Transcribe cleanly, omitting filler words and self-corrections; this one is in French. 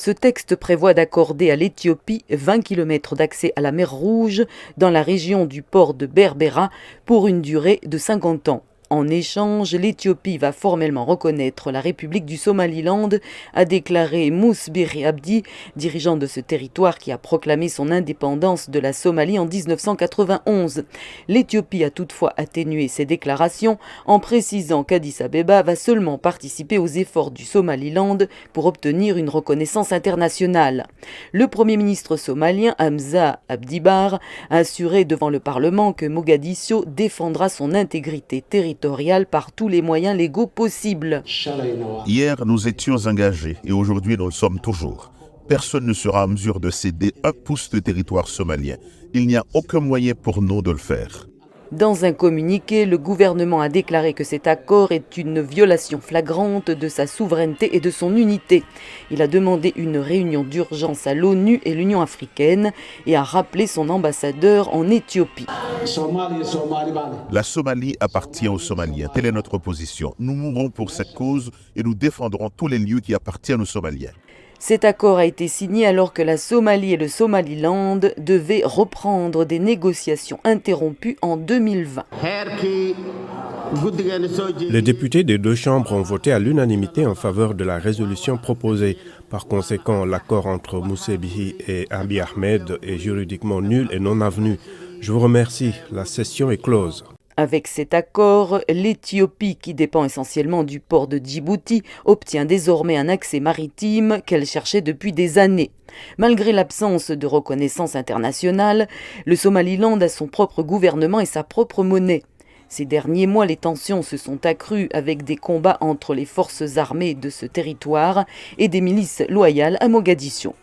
Ce texte prévoit d'accorder à l'Éthiopie 20 km d'accès à la mer Rouge dans la région du port de Berbera pour une durée de 50 ans. En échange, l'Éthiopie va formellement reconnaître la République du Somaliland, a déclaré Mouss Bihi Abdi, dirigeant de ce territoire qui a proclamé son indépendance de la Somalie en 1991. L'Éthiopie a toutefois atténué ses déclarations en précisant qu'Addis Abeba va seulement participer aux efforts du Somaliland pour obtenir une reconnaissance internationale. Le Premier ministre somalien Hamza Abdi Barre a assuré devant le Parlement que Mogadiscio défendra son intégrité territoriale par tous les moyens légaux possibles. Hier, nous étions engagés et aujourd'hui, nous le sommes toujours. Personne ne sera en mesure de céder un pouce de territoire somalien. Il n'y a aucun moyen pour nous de le faire. Dans un communiqué, le gouvernement a déclaré que cet accord est une violation flagrante de sa souveraineté et de son unité. Il a demandé une réunion d'urgence à l'ONU et l'Union africaine et a rappelé son ambassadeur en Éthiopie. La Somalie appartient aux Somaliens. Telle est notre position. Nous mourrons pour cette cause et nous défendrons tous les lieux qui appartiennent aux Somaliens. Cet accord a été signé alors que la Somalie et le Somaliland devaient reprendre des négociations interrompues en 2020. Les députés des deux chambres ont voté à l'unanimité en faveur de la résolution proposée. Par conséquent, l'accord entre Mouss Bihi et Abiy Ahmed est juridiquement nul et non avenu. Je vous remercie. La session est close. Avec cet accord, l'Éthiopie, qui dépend essentiellement du port de Djibouti, obtient désormais un accès maritime qu'elle cherchait depuis des années. Malgré l'absence de reconnaissance internationale, le Somaliland a son propre gouvernement et sa propre monnaie. Ces derniers mois, les tensions se sont accrues avec des combats entre les forces armées de ce territoire et des milices loyales à Mogadiscio.